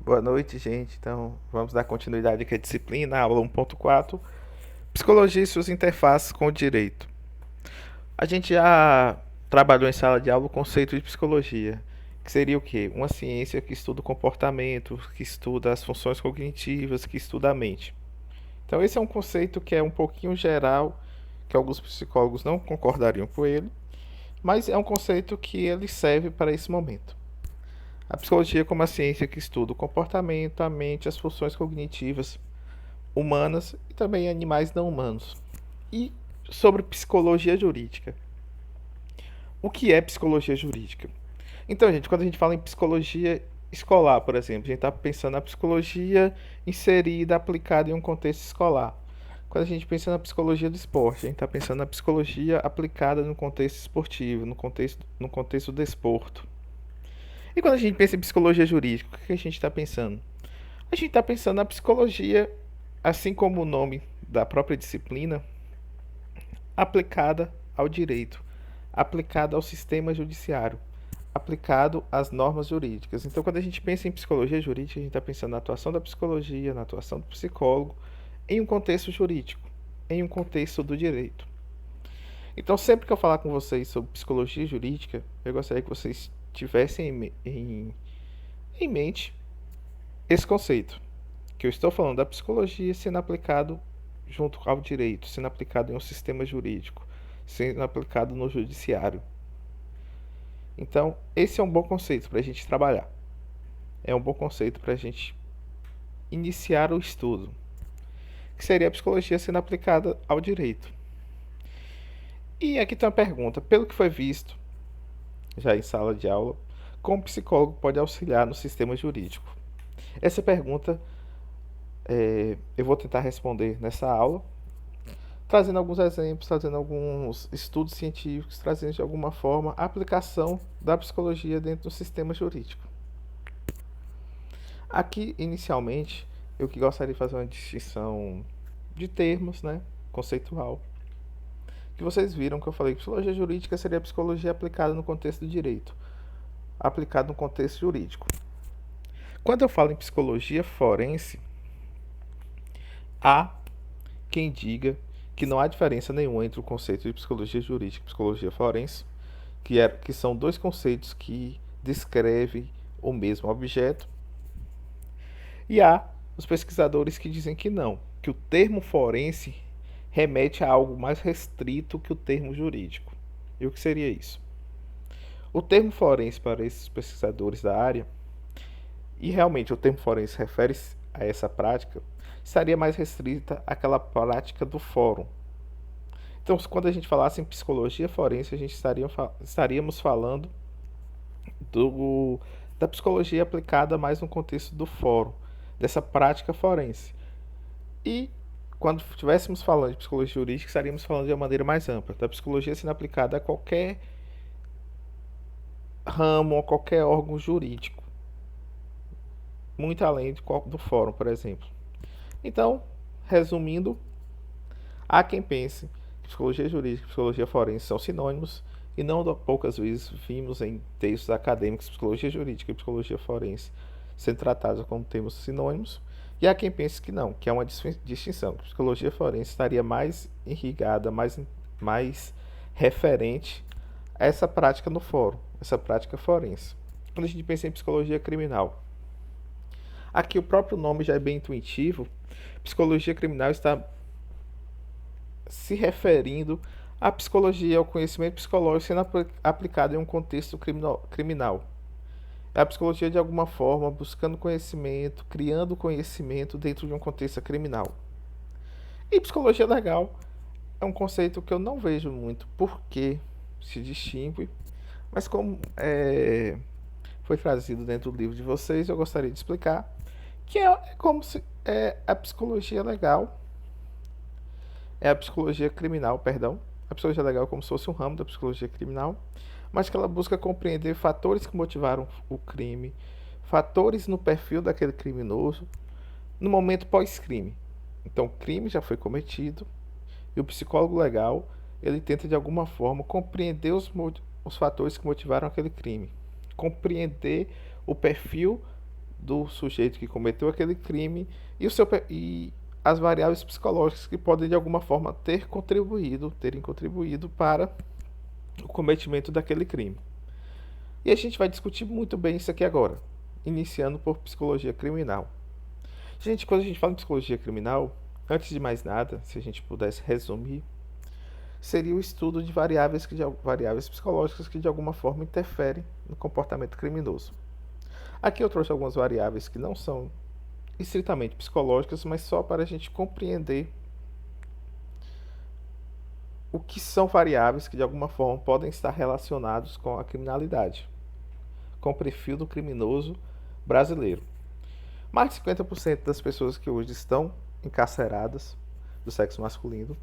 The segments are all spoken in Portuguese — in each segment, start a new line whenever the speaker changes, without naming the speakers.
Boa noite, gente. Então, vamos dar continuidade aqui à disciplina, aula 1.4, Psicologia e suas interfaces com o direito. A gente já trabalhou em sala de aula o conceito de psicologia, que seria o quê? Uma ciência que estuda o comportamento, que estuda as funções cognitivas, que estuda a mente. Então, esse é um conceito que é um pouquinho geral, que alguns psicólogos não concordariam com ele, mas é um conceito que ele serve para esse momento. A psicologia como a ciência que estuda o comportamento, a mente, as funções cognitivas humanas e também animais não humanos. E sobre psicologia jurídica. O que é psicologia jurídica? Então, gente, quando a gente fala em psicologia escolar, por exemplo, a gente está pensando na psicologia inserida, aplicada em um contexto escolar. Quando a gente pensa na psicologia do esporte, a gente está pensando na psicologia aplicada no contexto esportivo, no contexto do desporto. E quando a gente pensa em psicologia jurídica, o que a gente está pensando? A gente está pensando na psicologia, assim como o nome da própria disciplina, aplicada ao direito, aplicada ao sistema judiciário, aplicado às normas jurídicas. Então, quando a gente pensa em psicologia jurídica, a gente está pensando na atuação da psicologia, na atuação do psicólogo, em um contexto jurídico, em um contexto do direito. Então, sempre que eu falar com vocês sobre psicologia jurídica, eu gostaria que vocês tivessem em mente esse conceito, que eu estou falando da psicologia sendo aplicado junto ao direito, sendo aplicado em um sistema jurídico, sendo aplicado no judiciário. Então, esse é um bom conceito para a gente trabalhar. É um bom conceito para a gente iniciar o estudo, que seria a psicologia sendo aplicada ao direito. E aqui tem uma pergunta: pelo que foi visto já em sala de aula, como o psicólogo pode auxiliar no sistema jurídico? Essa pergunta eu vou tentar responder nessa aula, trazendo alguns exemplos, trazendo alguns estudos científicos, trazendo de alguma forma a aplicação da psicologia dentro do sistema jurídico. Aqui, inicialmente, eu que gostaria de fazer uma distinção de termos, né, conceitual. Que vocês viram que eu falei que psicologia jurídica seria a psicologia aplicada no contexto do direito, aplicada no contexto jurídico. Quando eu falo em psicologia forense, há quem diga que não há diferença nenhuma entre o conceito de psicologia jurídica e psicologia forense, que são dois conceitos que descrevem o mesmo objeto, e há os pesquisadores que dizem que não, que o termo forense remete a algo mais restrito que o termo jurídico. E o que seria isso? O termo forense para esses pesquisadores da área, e realmente o termo forense refere-se a essa prática, estaria mais restrita àquela prática do fórum. Então, quando a gente falasse em psicologia forense, a gente estaríamos falando do, da psicologia aplicada mais no contexto do fórum, dessa prática forense. E quando estivéssemos falando de psicologia jurídica, estaríamos falando de uma maneira mais ampla, da psicologia sendo aplicada a qualquer ramo, a qualquer órgão jurídico, muito além do fórum, por exemplo. Então, resumindo, há quem pense que psicologia jurídica e psicologia forense são sinônimos, e não poucas vezes vimos em textos acadêmicos psicologia jurídica e psicologia forense sendo tratados como termos sinônimos, e há quem pense que não, que é uma distinção, que a psicologia forense estaria mais irrigada, mais referente a essa prática no fórum, essa prática forense. Quando a gente pensa em psicologia criminal, aqui o próprio nome já é bem intuitivo, psicologia criminal está se referindo à psicologia, ao conhecimento psicológico sendo aplicado em um contexto criminal. É a psicologia, de alguma forma, buscando conhecimento, criando conhecimento dentro de um contexto criminal. E psicologia legal é um conceito que eu não vejo muito porque se distingue, mas como foi trazido dentro do livro de vocês, eu gostaria de explicar que é como se a psicologia legal é a psicologia criminal, perdão. A psicologia legal é como se fosse um ramo da psicologia criminal, mas que ela busca compreender fatores que motivaram o crime, fatores no perfil daquele criminoso no momento pós-crime. Então, o crime já foi cometido e o psicólogo legal ele tenta de alguma forma compreender os fatores que motivaram aquele crime, compreender o perfil do sujeito que cometeu aquele crime e as variáveis psicológicas que podem de alguma forma terem contribuído para o cometimento daquele crime. E a gente vai discutir muito bem isso aqui agora, iniciando por psicologia criminal. Gente, quando a gente fala em psicologia criminal, antes de mais nada, se a gente pudesse resumir, seria o estudo de variáveis psicológicas que de alguma forma interferem no comportamento criminoso. Aqui eu trouxe algumas variáveis que não são estritamente psicológicas, mas só para a gente compreender o que são variáveis que de alguma forma podem estar relacionados com a criminalidade, com o perfil do criminoso brasileiro. Mais de 50% das pessoas que hoje estão encarceradas do sexo masculino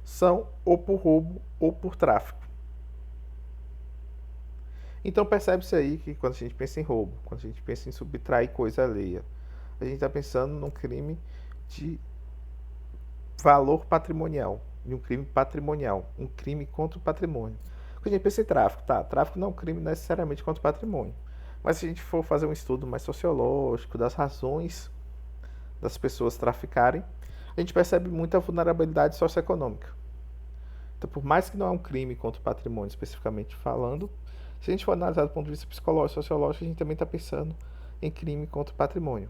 são ou por roubo ou por tráfico. Então percebe-se aí que quando a gente pensa em roubo, quando a gente pensa em subtrair coisa alheia, a gente está pensando num crime de valor patrimonial, de um crime patrimonial, um crime contra o patrimônio. Quando a gente pensa em tráfico, tá, tráfico não é um crime necessariamente contra o patrimônio, mas se a gente for fazer um estudo mais sociológico das razões das pessoas traficarem, a gente percebe muita vulnerabilidade socioeconômica. Então, por mais que não é um crime contra o patrimônio especificamente falando, se a gente for analisar do ponto de vista psicológico, sociológico, a gente também está pensando em crime contra o patrimônio,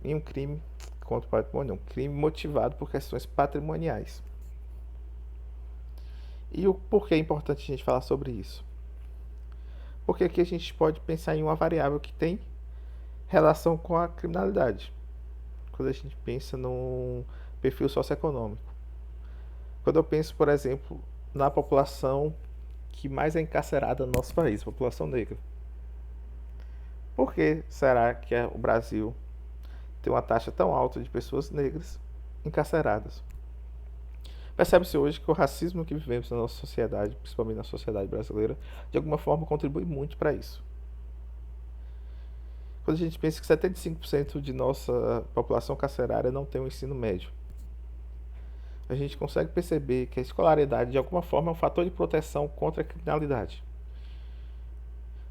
em um crime contra o patrimônio, um crime motivado por questões patrimoniais. E o porquê é importante a gente falar sobre isso? Porque aqui a gente pode pensar em uma variável que tem relação com a criminalidade. Quando a gente pensa num perfil socioeconômico. Quando eu penso, por exemplo, na população que mais é encarcerada no nosso país, a população negra. Por que será que o Brasil tem uma taxa tão alta de pessoas negras encarceradas? Percebe-se hoje que o racismo que vivemos na nossa sociedade, principalmente na sociedade brasileira, de alguma forma contribui muito para isso. Quando a gente pensa que 75% de nossa população carcerária não tem um ensino médio, a gente consegue perceber que a escolaridade de alguma forma é um fator de proteção contra a criminalidade.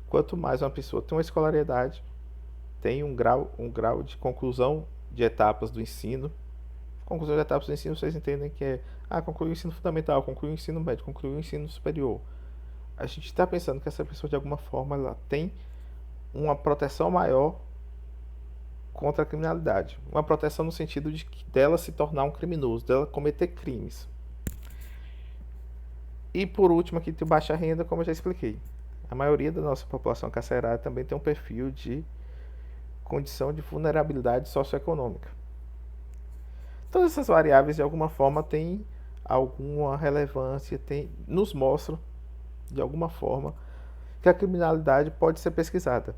Quanto mais uma pessoa tem uma escolaridade, tem um grau de conclusão de etapas do ensino. Conclusão de etapas do ensino, vocês entendem que é concluir o ensino fundamental, concluir o ensino médio, concluir o ensino superior. A gente está pensando que essa pessoa de alguma forma ela tem uma proteção maior contra a criminalidade. Uma proteção no sentido de dela se tornar um criminoso, dela cometer crimes. E por último aqui tem o baixa renda, como eu já expliquei. A maioria da nossa população carcerária também tem um perfil de condição de vulnerabilidade socioeconômica. Todas essas variáveis de alguma forma têm alguma relevância, nos mostram de alguma forma que a criminalidade pode ser pesquisada.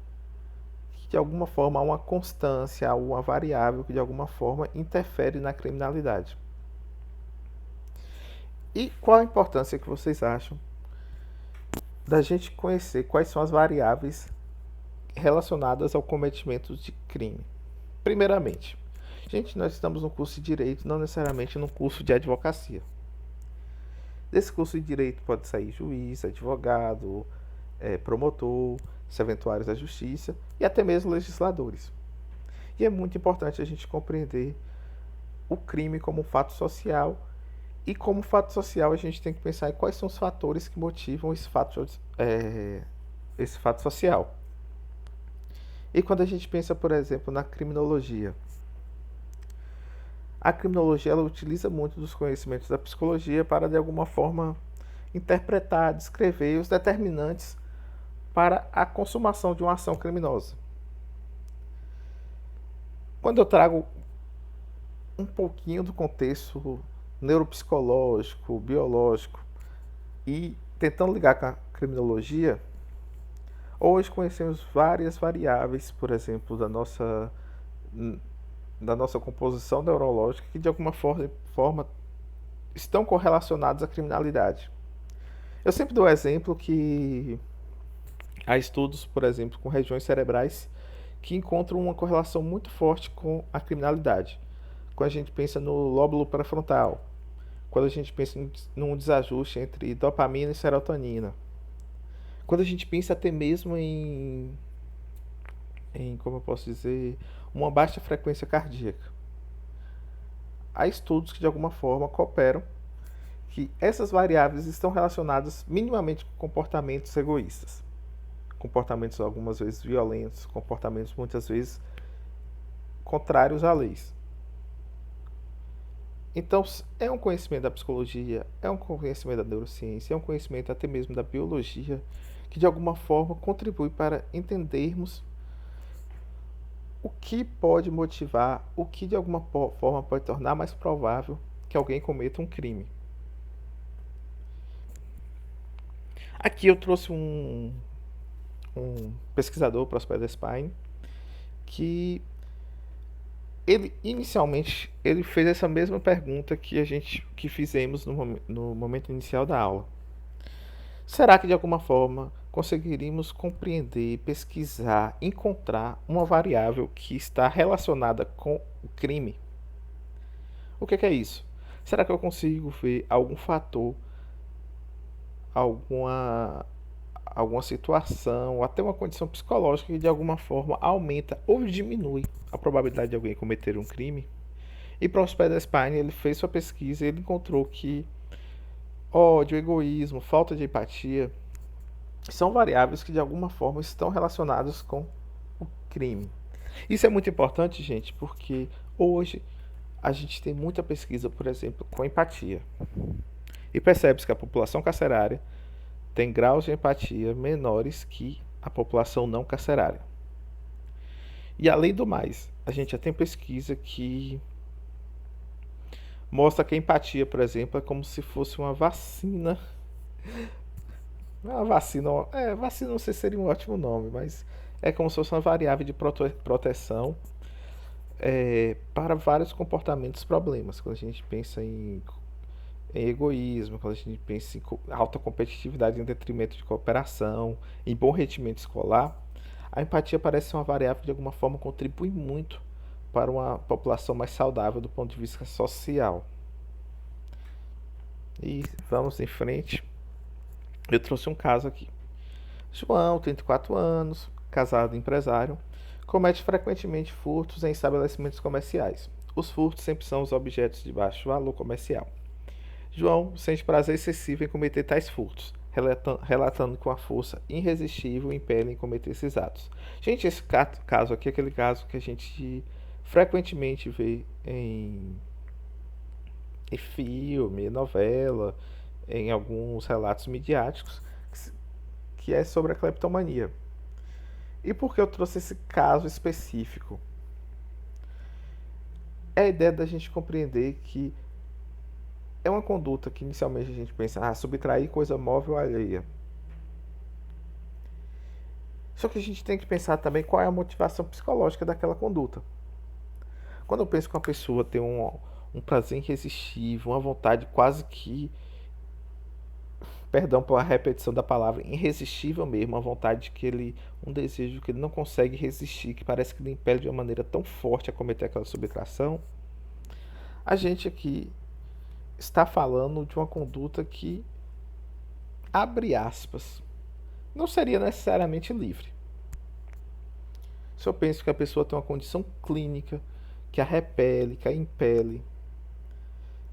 Que de alguma forma há uma constância, há uma variável que de alguma forma interfere na criminalidade. E qual a importância que vocês acham da gente conhecer quais são as variáveis relacionadas ao cometimento de crime? Primeiramente, gente, nós estamos no curso de Direito, não necessariamente no curso de Advocacia. Desse curso de Direito pode sair juiz, advogado, promotor, serventuários da Justiça e até mesmo legisladores. E é muito importante a gente compreender o crime como um fato social e como fato social a gente tem que pensar em quais são os fatores que motivam esse fato social. E quando a gente pensa, por exemplo, na criminologia, a criminologia ela utiliza muito dos conhecimentos da psicologia para, de alguma forma, interpretar, descrever os determinantes para a consumação de uma ação criminosa. Quando eu trago um pouquinho do contexto neuropsicológico, biológico e tentando ligar com a criminologia, hoje conhecemos várias variáveis, por exemplo, da nossa composição neurológica que de alguma forma estão correlacionadas à criminalidade. Eu sempre dou o exemplo que há estudos, por exemplo, com regiões cerebrais que encontram uma correlação muito forte com a criminalidade. Quando a gente pensa no lóbulo pré-frontal, quando a gente pensa num desajuste entre dopamina e serotonina, quando a gente pensa até mesmo em como eu posso dizer, uma baixa frequência cardíaca. Há estudos que de alguma forma cooperam que essas variáveis estão relacionadas minimamente com comportamentos egoístas, comportamentos algumas vezes violentos, comportamentos muitas vezes contrários à leis. Então, é um conhecimento da psicologia, é um conhecimento da neurociência, é um conhecimento até mesmo da biologia, que de alguma forma contribui para entendermos o que pode motivar, o que de alguma forma pode tornar mais provável que alguém cometa um crime. Aqui eu trouxe um pesquisador, Prosper Spine, que ele inicialmente ele fez essa mesma pergunta que fizemos no momento inicial da aula. Será que de alguma forma conseguiríamos compreender, pesquisar, encontrar uma variável que está relacionada com o crime? O que é isso? Será que eu consigo ver algum fator, alguma alguma situação, ou até uma condição psicológica que de alguma forma aumenta ou diminui a probabilidade de alguém cometer um crime? E Prosper Spine, ele fez sua pesquisa e ele encontrou que ódio, egoísmo, falta de empatia são variáveis que de alguma forma estão relacionadas com o crime. Isso é muito importante, gente, porque hoje a gente tem muita pesquisa, por exemplo, com empatia. E percebe-se que a população carcerária tem graus de empatia menores que a população não carcerária. E além do mais, a gente já tem pesquisa que mostra que a empatia, por exemplo, é como se fosse uma vacina. Não é uma vacina, vacina não sei se seria um ótimo nome, mas é como se fosse uma variável de proteção para vários comportamentos problemas. Quando a gente pensa em egoísmo, quando a gente pensa em alta competitividade em detrimento de cooperação, em bom rendimento escolar, a empatia parece ser uma variável que de alguma forma contribui muito para uma população mais saudável do ponto de vista social. E vamos em frente. Eu trouxe um caso aqui. João, 34 anos, casado e empresário, comete frequentemente furtos em estabelecimentos comerciais. Os furtos sempre são os objetos de baixo valor comercial. João sente prazer excessivo em cometer tais furtos, relatando com a força irresistível impele em cometer esses atos. Gente, esse caso aqui é aquele caso que a gente frequentemente vê em filme, novela, em alguns relatos midiáticos, que é sobre a cleptomania. E por que eu trouxe esse caso específico? É a ideia da gente compreender que é uma conduta que inicialmente a gente pensa, subtrair coisa móvel alheia. Só que a gente tem que pensar também qual é a motivação psicológica daquela conduta. Quando eu penso que uma pessoa tem um prazer irresistível, uma vontade quase que, perdão pela repetição da palavra, irresistível mesmo, uma vontade um desejo que ele não consegue resistir, que parece que ele impele de uma maneira tão forte a cometer aquela subtração, a gente aqui está falando de uma conduta que, abre aspas, não seria necessariamente livre. Se eu penso que a pessoa tem uma condição clínica que a repele, que a impele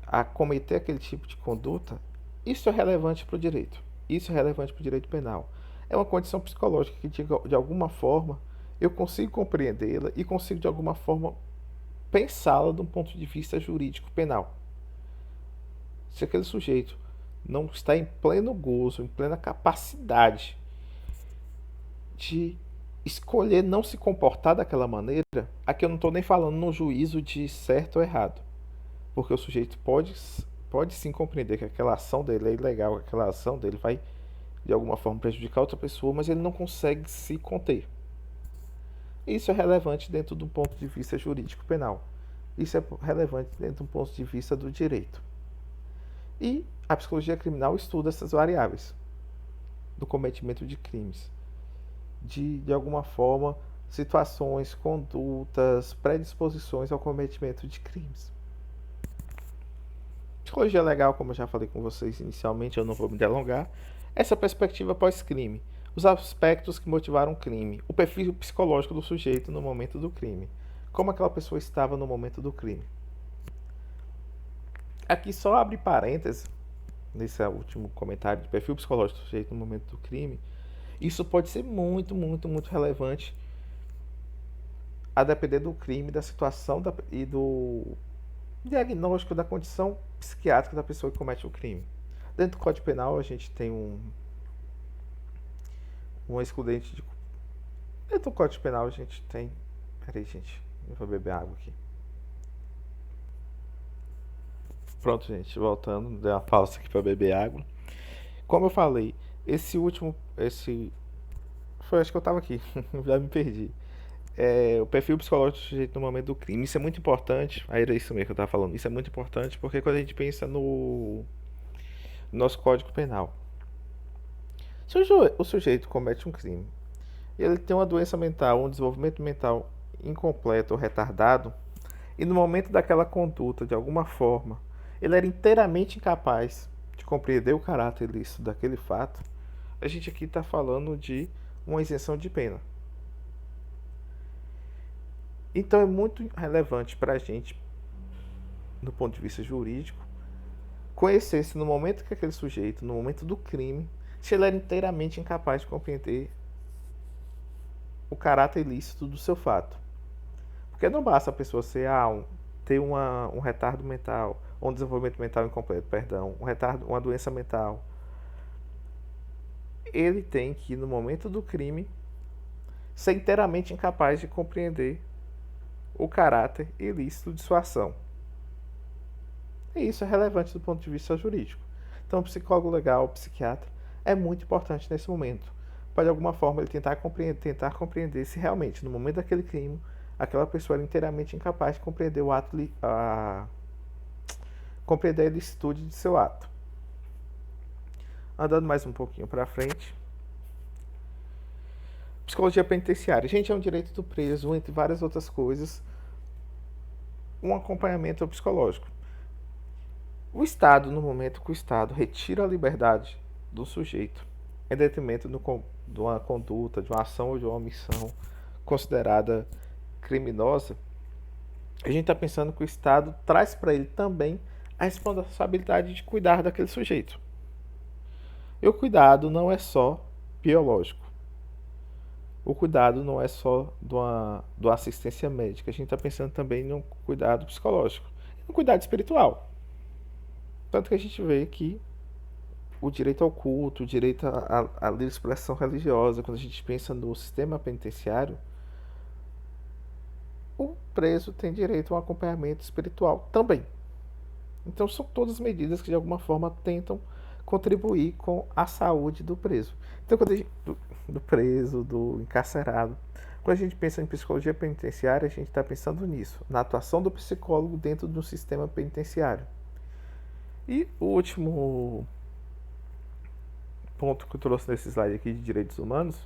a cometer aquele tipo de conduta, isso é relevante para o direito. Isso é relevante para o direito penal. É uma condição psicológica que, de alguma forma, eu consigo compreendê-la e consigo, de alguma forma, pensá-la de um ponto de vista jurídico penal. Se aquele sujeito não está em pleno gozo, em plena capacidade de escolher não se comportar daquela maneira, aqui eu não estou nem falando no juízo de certo ou errado, porque o sujeito pode sim compreender que aquela ação dele é ilegal, que aquela ação dele vai de alguma forma prejudicar outra pessoa, mas ele não consegue se conter. Isso é relevante dentro do ponto de vista jurídico penal. Isso é relevante dentro do ponto de vista do direito. E a psicologia criminal estuda essas variáveis do cometimento de crimes. De alguma forma, situações, condutas, predisposições ao cometimento de crimes. Psicologia legal, como eu já falei com vocês inicialmente, eu não vou me delongar, essa perspectiva pós-crime, Os aspectos que motivaram o crime, o perfil psicológico do sujeito no momento do crime, como aquela pessoa estava no momento do crime. Aqui só abre parênteses, nesse último comentário de perfil psicológico do sujeito no momento do crime. Isso pode ser muito, muito, muito relevante a depender do crime, da situação e do diagnóstico da condição psiquiátrica da pessoa que comete o crime. Dentro do Código Penal a gente tem um excludente de... Dentro do Código Penal a gente tem... Peraí, gente, eu vou beber água aqui. Pronto, gente, voltando, dei uma pausa aqui para beber água. Como eu falei, esse foi, acho que eu tava aqui, já me perdi. O perfil psicológico do sujeito no momento do crime. Isso é muito importante. Aí era isso mesmo que eu tava falando. Isso é muito importante porque quando a gente pensa no nosso Código Penal, se o sujeito comete um crime e ele tem uma doença mental, um desenvolvimento mental incompleto ou retardado, e no momento daquela conduta, de alguma forma, ele era inteiramente incapaz de compreender o caráter ilícito daquele fato, a gente aqui está falando de uma isenção de pena. Então é muito relevante para a gente, do ponto de vista jurídico, conhecer se no momento que aquele sujeito, no momento do crime, se ele era inteiramente incapaz de compreender o caráter ilícito do seu fato. Porque não basta a pessoa ter um retardo mental, ou um desenvolvimento mental incompleto, perdão, uma doença mental. Ele tem que, no momento do crime, ser inteiramente incapaz de compreender o caráter ilícito de sua ação. E isso é relevante do ponto de vista jurídico. Então, o psicólogo legal, o psiquiatra, é muito importante nesse momento. Para, de alguma forma, ele tentar compreender se realmente, no momento daquele crime, aquela pessoa era inteiramente incapaz de compreender compreender a ilicitude de seu ato. Andando mais um pouquinho para frente. Psicologia penitenciária. Gente, é um direito do preso, entre várias outras coisas, um acompanhamento psicológico. O Estado, no momento que o Estado retira a liberdade do sujeito, em detrimento de uma conduta, de uma ação ou de uma omissão considerada criminosa, a gente está pensando que o Estado traz para ele também a responsabilidade de cuidar daquele sujeito. E o cuidado não é só biológico. O cuidado não é só de uma assistência médica. A gente está pensando também num cuidado psicológico, um cuidado espiritual. Tanto que a gente vê que o direito ao culto, o direito à livre expressão religiosa, quando a gente pensa no sistema penitenciário, o preso tem direito a um acompanhamento espiritual também. Então são todas medidas que de alguma forma tentam contribuir com a saúde do preso. Então quando a gente, do preso, do encarcerado, quando a gente pensa em psicologia penitenciária, a gente está pensando nisso, na atuação do psicólogo dentro do sistema penitenciário. E o último ponto que eu trouxe nesse slide aqui de direitos humanos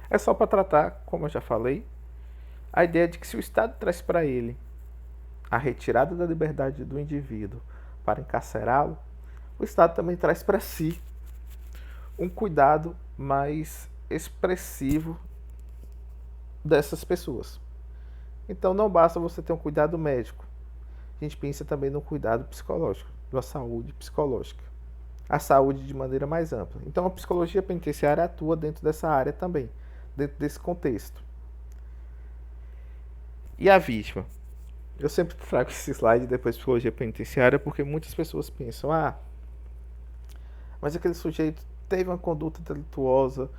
é só para tratar, como eu já falei, a ideia de que se o Estado traz para ele a retirada da liberdade do indivíduo para encarcerá-lo, o Estado também traz para si um cuidado mais expressivo dessas pessoas. Então não basta você ter um cuidado médico, a gente pensa também no cuidado psicológico, da saúde psicológica, a saúde de maneira mais ampla. Então a psicologia penitenciária atua dentro dessa área também, dentro desse contexto. E a vítima? Eu sempre trago esse slide depois de psicologia penitenciária porque muitas pessoas pensam, mas aquele sujeito teve uma conduta delituosa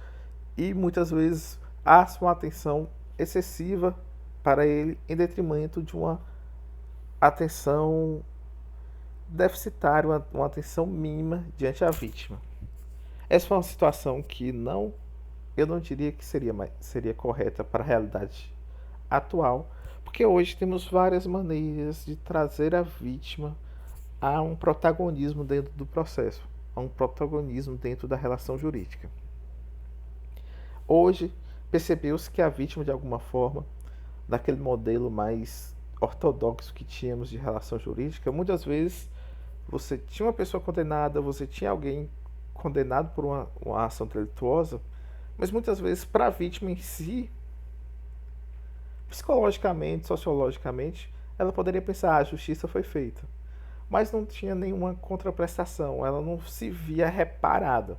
e muitas vezes há uma atenção excessiva para ele em detrimento de uma atenção deficitária, uma atenção mínima diante da vítima. Essa foi uma situação que eu não diria que seria correta para a realidade atual, porque hoje temos várias maneiras de trazer a vítima a um protagonismo dentro do processo, a um protagonismo dentro da relação jurídica. Hoje percebeu-se que a vítima, de alguma forma, daquele modelo mais ortodoxo que tínhamos de relação jurídica, muitas vezes você tinha uma pessoa condenada, você tinha alguém condenado por uma ação delituosa, Mas muitas vezes, para a vítima em si, psicologicamente, sociologicamente, ela poderia pensar: a justiça foi feita. Mas não tinha nenhuma contraprestação, ela não se via reparada.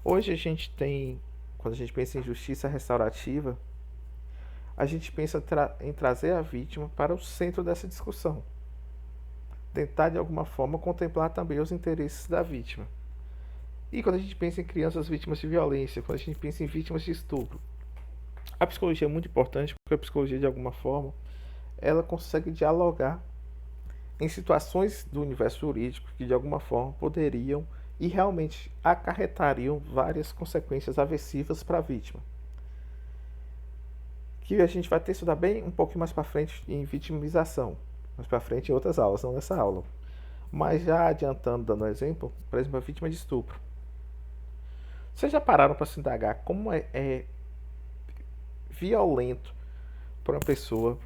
Hoje a gente tem, quando a gente pensa em justiça restaurativa, a gente pensa em trazer a vítima para o centro dessa discussão. Tentar de alguma forma contemplar também os interesses da vítima. E quando a gente pensa em crianças vítimas de violência, quando a gente pensa em vítimas de estupro, a psicologia é muito importante porque a psicologia de alguma forma ela consegue dialogar em situações do universo jurídico que de alguma forma poderiam e realmente acarretariam várias consequências aversivas para a vítima. Que a gente vai ter que estudar bem um pouco mais para frente em vitimização, mais para frente em outras aulas, não nessa aula. Mas já adiantando, dando um exemplo, por exemplo, a vítima de estupro. Vocês já pararam para se indagar como é violento para uma pessoa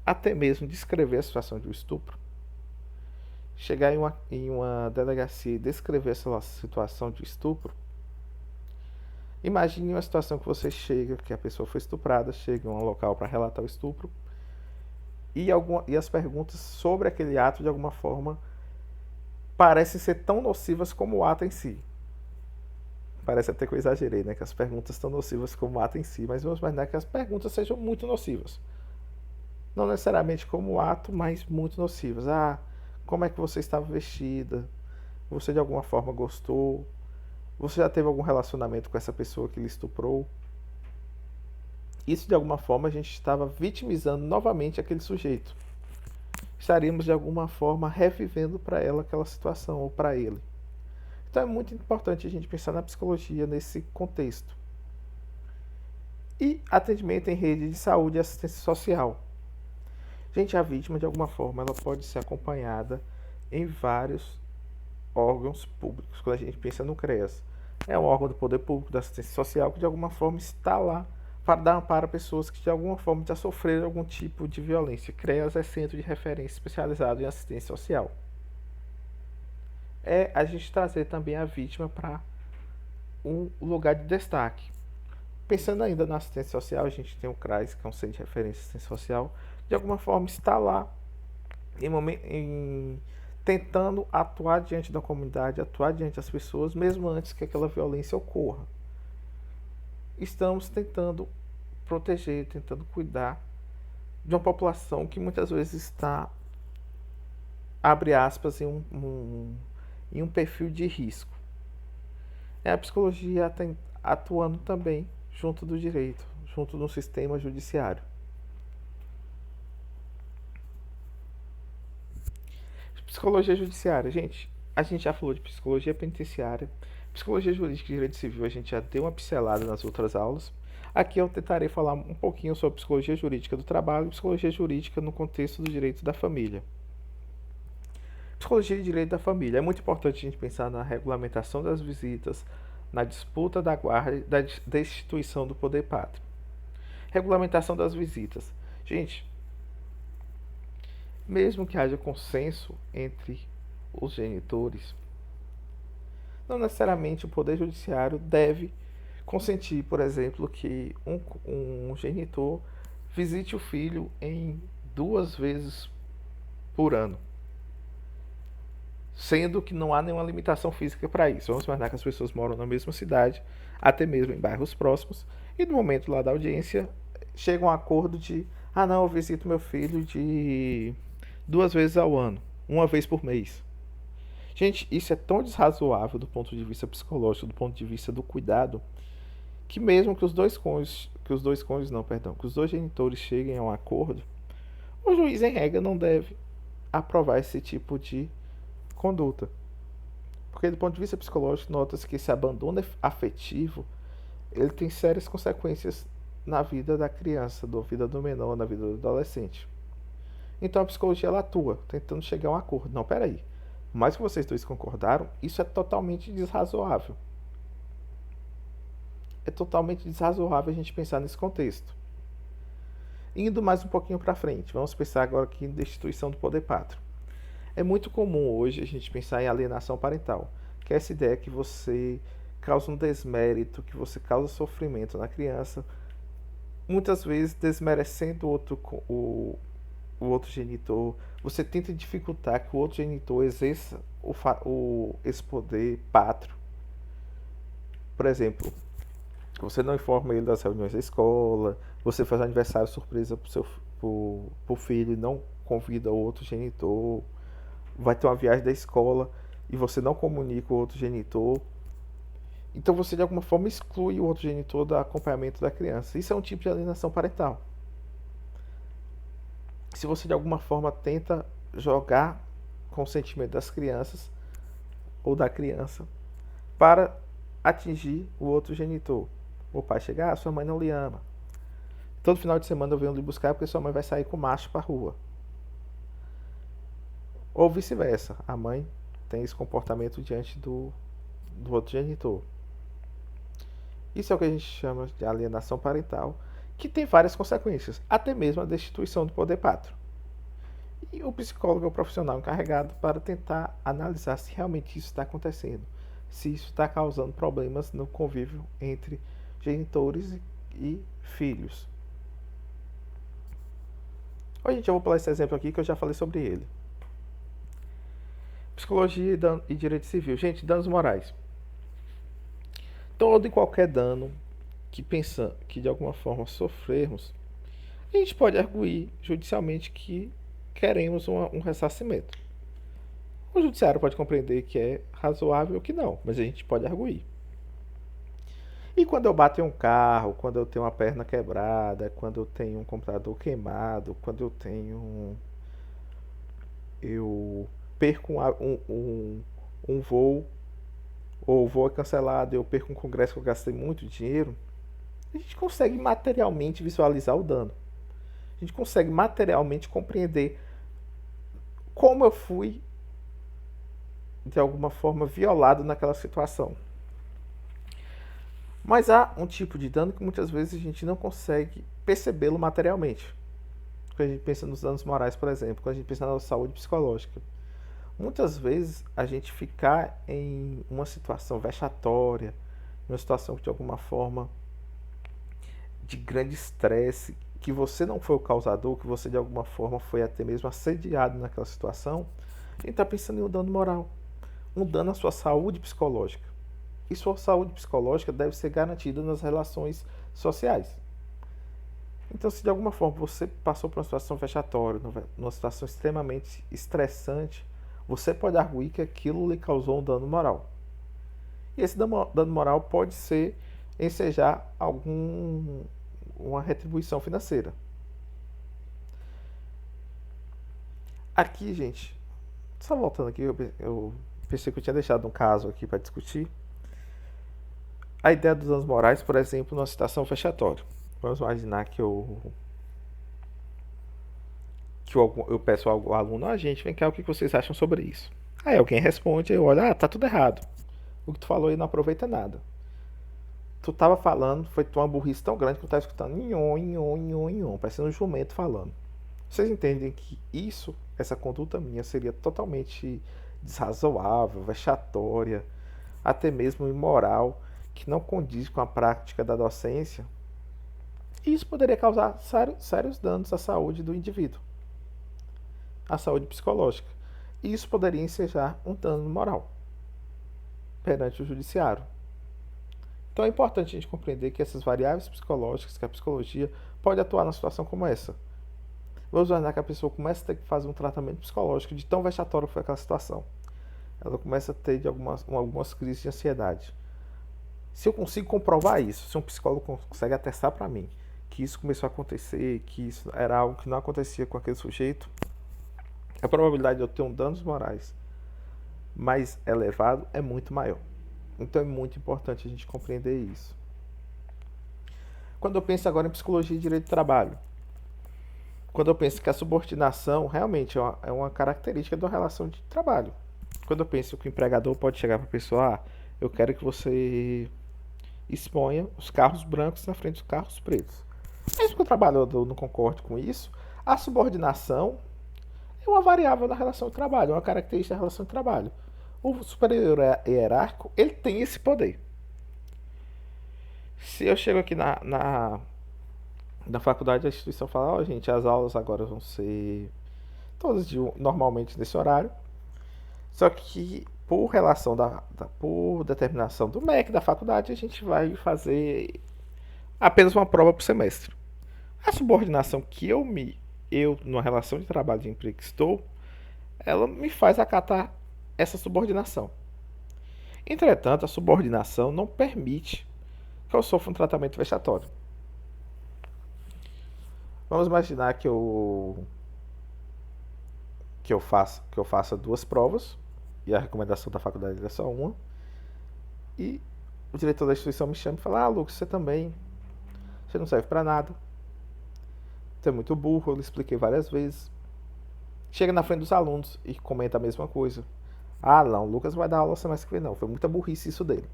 até mesmo descrever a situação de um estupro? Chegar em uma delegacia e descrever essa situação de estupro. Imagine uma situação que você chega, que a pessoa foi estuprada, chega em um local para relatar o estupro e as perguntas sobre aquele ato de alguma forma parecem ser tão nocivas como o ato em si. Parece até que eu exagerei, né? Que as perguntas tão nocivas como o ato em si, mas vamos imaginar que as perguntas sejam muito nocivas. Não necessariamente como o ato, mas muito nocivas. Ah, como é que você estava vestida? Você de alguma forma gostou? Você já teve algum relacionamento com essa pessoa que lhe estuprou? Isso de alguma forma a gente estava vitimizando novamente aquele sujeito. Estaríamos de alguma forma revivendo para ela aquela situação ou para ele. Então é muito importante a gente pensar na psicologia nesse contexto. E atendimento em rede de saúde e assistência social. Gente, a vítima de alguma forma ela pode ser acompanhada em vários órgãos públicos. Quando a gente pensa no CREAS, é um órgão do poder público, da assistência social, que de alguma forma está lá para dar amparo a pessoas que de alguma forma já sofreram algum tipo de violência. CREAS é Centro de Referência Especializado em Assistência Social. É a gente trazer também a vítima para um lugar de destaque. Pensando ainda na assistência social, a gente tem o CRAS, que é um Centro de Referência de Assistência Social, de alguma forma está lá tentando atuar diante da comunidade, atuar diante das pessoas, mesmo antes que aquela violência ocorra. Estamos tentando proteger, tentando cuidar de uma população que muitas vezes está, abre aspas, em um perfil de risco. É a psicologia atuando também junto do direito, junto do sistema judiciário. Psicologia judiciária, gente, a gente já falou de psicologia penitenciária, psicologia jurídica e direito civil, a gente já deu uma pincelada nas outras aulas. Aqui eu tentarei falar um pouquinho sobre psicologia jurídica do trabalho e psicologia jurídica no contexto do direito da família. Psicologia e direito da família. É muito importante a gente pensar na regulamentação das visitas, na disputa da guarda e da destituição do poder pátrio. Regulamentação das visitas. Gente, mesmo que haja consenso entre os genitores, não necessariamente o Poder Judiciário deve consentir, por exemplo, que um genitor visite o filho em 2 vezes por ano, sendo que não há nenhuma limitação física para isso. Vamos imaginar que as pessoas moram na mesma cidade, até mesmo em bairros próximos, e no momento lá da audiência chega um acordo de: ah, não, eu visito meu filho de 2 vezes ao ano, 1 vez por mês. Gente, isso é tão desrazoável do ponto de vista psicológico, do ponto de vista do cuidado, que mesmo que os dois genitores cheguem a um acordo, o juiz em regra não deve aprovar esse tipo de conduta. Porque do ponto de vista psicológico, nota-se que esse abandono afetivo, ele tem sérias consequências na vida da criança, na vida do menor, na vida do adolescente. Então a psicologia ela atua, tentando chegar a um acordo. Não, peraí. Mas que vocês dois concordaram, isso é totalmente desrazoável. É totalmente desrazoável a gente pensar nesse contexto. Indo mais um pouquinho para frente, vamos pensar agora aqui em destituição do poder pátrio. É muito comum hoje a gente pensar em alienação parental, que é essa ideia que você causa um desmérito, que você causa sofrimento na criança, muitas vezes desmerecendo o outro genitor, você tenta dificultar que o outro genitor exerça esse poder pátrio. Por exemplo, você não informa ele das reuniões da escola, você faz um aniversário surpresa pro filho e não convida o outro genitor, vai ter uma viagem da escola e você não comunica o outro genitor. Então você de alguma forma exclui o outro genitor do acompanhamento da criança. Isso é um tipo de alienação parental. Se você de alguma forma tenta jogar com o sentimento das crianças ou da criança para atingir o outro genitor. O pai chega, sua mãe não lhe ama. Todo final de semana eu venho lhe buscar porque sua mãe vai sair com o macho para a rua. Ou vice-versa, a mãe tem esse comportamento diante do outro genitor. Isso é o que a gente chama de alienação parental, que tem várias consequências, até mesmo a destituição do poder pátrio. E o psicólogo é o profissional encarregado para tentar analisar se realmente isso está acontecendo, se isso está causando problemas no convívio entre genitores e filhos. Hoje, gente, eu vou pular esse exemplo aqui que eu já falei sobre ele. Psicologia e direito civil. Gente, danos morais. Todo e qualquer dano que de alguma forma sofrermos, a gente pode arguir judicialmente que queremos um ressarcimento. O judiciário pode compreender que é razoável ou que não, mas a gente pode arguir. E quando eu bato em um carro, quando eu tenho uma perna quebrada, quando eu tenho um computador queimado, quando eu perco um voo, ou o voo é cancelado, eu perco um congresso que eu gastei muito dinheiro, a gente consegue materialmente visualizar o dano. A gente consegue materialmente compreender como eu fui, de alguma forma, violado naquela situação. Mas há um tipo de dano que muitas vezes a gente não consegue percebê-lo materialmente. Quando a gente pensa nos danos morais, por exemplo, quando a gente pensa na nossa saúde psicológica. Muitas vezes a gente ficar em uma situação vexatória, uma situação que de alguma forma de grande estresse, que você não foi o causador, que você de alguma forma foi até mesmo assediado naquela situação, a gente está pensando em um dano moral, um dano à sua saúde psicológica. E sua saúde psicológica deve ser garantida nas relações sociais. Então, se de alguma forma você passou por uma situação vexatória, numa situação extremamente estressante, você pode arguir que aquilo lhe causou um dano moral. E esse dano moral pode ser ensejar uma retribuição financeira. Aqui, gente, só voltando aqui, eu pensei que eu tinha deixado um caso aqui para discutir. A ideia dos danos morais, por exemplo, numa situação vexatória. Vamos imaginar que eu peço ao aluno, gente, vem cá, o que vocês acham sobre isso? Aí alguém responde, eu olho, tá tudo errado. O que tu falou aí não aproveita nada. Tu tava falando, foi uma burrice tão grande que tu tá escutando nhon, nhon, nhon, nhon, parecendo um jumento falando. Vocês entendem que essa conduta minha seria totalmente desrazoável, vexatória, até mesmo imoral, que não condiz com a prática da docência? E isso poderia causar sérios danos à saúde do indivíduo, à saúde psicológica. E isso poderia ensejar um dano moral perante o judiciário. Então é importante a gente compreender que essas variáveis psicológicas, que a psicologia pode atuar numa situação como essa. Vamos imaginar que a pessoa começa a ter que fazer um tratamento psicológico de tão vexatório que foi aquela situação. Ela começa a ter algumas crises de ansiedade. Se eu consigo comprovar isso, se um psicólogo consegue atestar para mim que isso começou a acontecer, que isso era algo que não acontecia com aquele sujeito, a probabilidade de eu ter danos morais mais elevado é muito maior. Então é muito importante a gente compreender isso. Quando eu penso agora em psicologia e direito do trabalho, quando eu penso que a subordinação realmente é uma característica da relação de trabalho. Quando eu penso que o empregador pode chegar para a pessoa, eu quero que você exponha os carros brancos na frente dos carros pretos. Mesmo que o trabalhador não concorde com isso, a subordinação é uma variável da relação de trabalho, uma característica da relação de trabalho. O superior hierárquico, ele tem esse poder. Se eu chego aqui na faculdade, a instituição fala, ó, gente, as aulas agora vão ser todas normalmente nesse horário. Só que por relação por determinação do MEC da faculdade, a gente vai fazer apenas uma prova por semestre. A subordinação que eu numa relação de trabalho de emprego que estou, ela me faz acatar essa subordinação. Entretanto, a subordinação não permite que eu sofra um tratamento vexatório. Vamos imaginar que eu faça duas provas e a recomendação da faculdade é só uma, e o diretor da instituição me chama e fala: "Ah, Lucas, você não serve para nada. Você é muito burro, eu lhe expliquei várias vezes." Chega na frente dos alunos e comenta a mesma coisa. "Ah, não, o Lucas vai dar aula semestre que vem não. Foi muita burrice isso dele.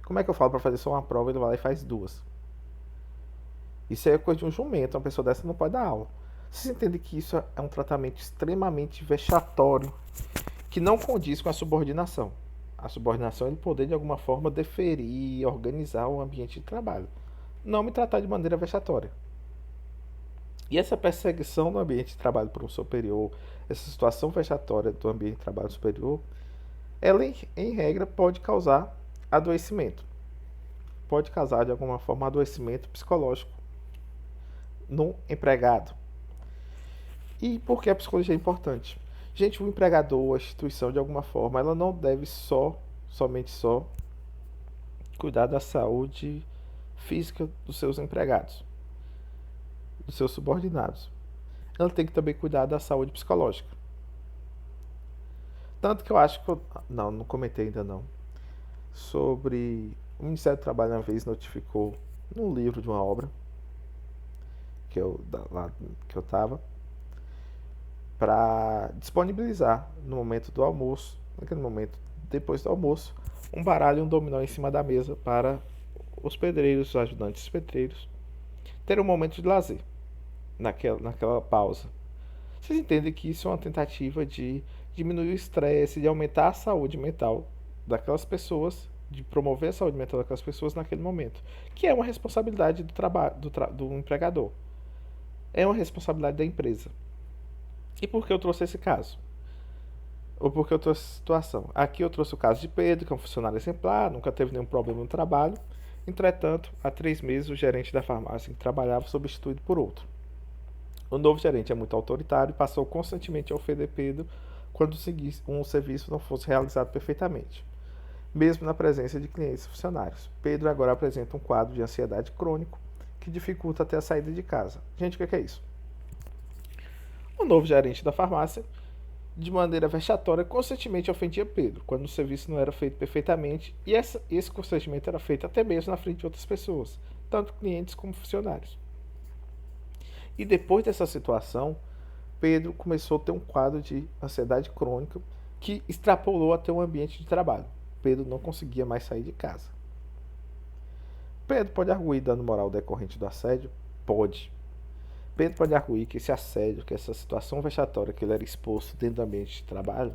Como é que eu falo para fazer só uma prova e ele vai lá e faz duas?" Isso é coisa de um jumento, uma pessoa dessa não pode dar aula. Vocês entendem que isso é um tratamento extremamente vexatório, que não condiz com a subordinação. A subordinação é ele poder, de alguma forma, deferir, organizar o ambiente de trabalho. Não me tratar de maneira vexatória. E essa perseguição no ambiente de trabalho por um superior, essa situação vexatória do ambiente de trabalho superior, ela, em regra, pode causar adoecimento. Pode causar, de alguma forma, adoecimento psicológico no empregado. E por que a psicologia é importante? Gente, o empregador, a instituição, de alguma forma, ela não deve somente cuidar da saúde física dos seus empregados, dos seus subordinados. Ela tem que também cuidar da saúde psicológica. Tanto que eu acho que não comentei ainda não. Sobre o Ministério do Trabalho uma vez notificou num livro de uma obra lá que eu estava, para disponibilizar no momento do almoço, naquele momento depois do almoço, um baralho e um dominó em cima da mesa para os pedreiros, os ajudantes pedreiros, ter um momento de lazer naquela pausa. Vocês entendem que isso é uma tentativa de diminuir o estresse, de aumentar a saúde mental daquelas pessoas, de promover a saúde mental daquelas pessoas naquele momento, que é uma responsabilidade do trabalho do empregador, é uma responsabilidade da empresa. E por que eu trouxe esse caso? Ou por que eu trouxe essa situação? Aqui eu trouxe o caso de Pedro, que é um funcionário exemplar, nunca teve nenhum problema no trabalho. Entretanto, há 3 meses, o gerente da farmácia em que trabalhava foi substituído por outro. O novo gerente é muito autoritário e passou constantemente a ofender Pedro quando um serviço não fosse realizado perfeitamente, mesmo na presença de clientes e funcionários. Pedro agora apresenta um quadro de ansiedade crônico que dificulta até a saída de casa. Gente, o que é isso? O novo gerente da farmácia, de maneira vexatória, constantemente ofendia Pedro, quando o serviço não era feito perfeitamente, e esse constrangimento era feito até mesmo na frente de outras pessoas, tanto clientes como funcionários. E depois dessa situação, Pedro começou a ter um quadro de ansiedade crônica que extrapolou até um ambiente de trabalho. Pedro não conseguia mais sair de casa. Pedro pode arguir dano moral decorrente do assédio? Pode. Pedro pode arguir que esse assédio, que essa situação vexatória que ele era exposto dentro do ambiente de trabalho,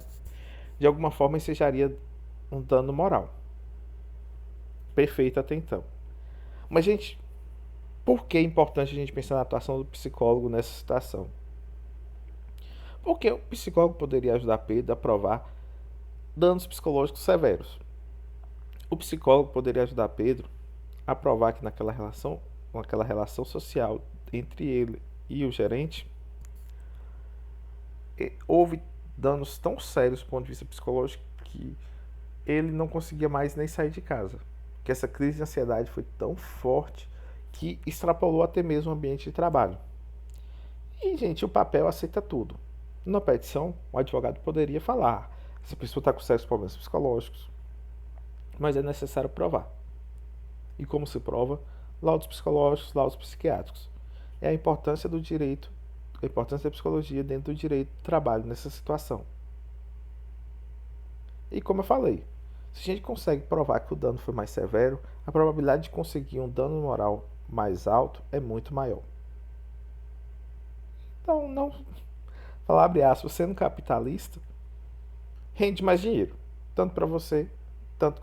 de alguma forma ensejaria um dano moral. Perfeito até então. Mas, gente, por que é importante a gente pensar na atuação do psicólogo nessa situação? Porque o psicólogo poderia ajudar Pedro a provar danos psicológicos severos. O psicólogo poderia ajudar Pedro a provar que naquela relação social entre ele e o gerente, houve danos tão sérios do ponto de vista psicológico que ele não conseguia mais nem sair de casa. Que essa crise de ansiedade foi tão forte que extrapolou até mesmo o ambiente de trabalho. E, gente, o papel aceita tudo. Na petição, o advogado poderia falar: essa pessoa está com sérios problemas psicológicos, mas é necessário provar. E como se prova? Laudos psicológicos, laudos psiquiátricos. É a importância do direito, a importância da psicologia dentro do direito do trabalho nessa situação. E como eu falei, se a gente consegue provar que o dano foi mais severo, a probabilidade de conseguir um dano moral mais alto é muito maior. Então, não falar, abre aspas, sendo capitalista, rende mais dinheiro, tanto para você, tanto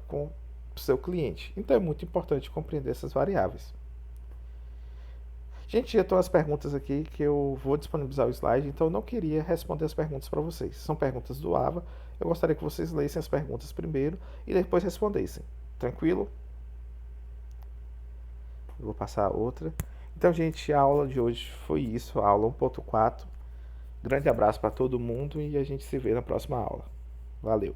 para o seu cliente. Então é muito importante compreender essas variáveis. Gente, já estão as perguntas aqui que eu vou disponibilizar o slide, então eu não queria responder as perguntas para vocês. São perguntas do AVA. Eu gostaria que vocês lessem as perguntas primeiro e depois respondessem. Tranquilo? Eu vou passar a outra. Então, gente, a aula de hoje foi isso, a aula 1.4. Grande abraço para todo mundo e a gente se vê na próxima aula. Valeu!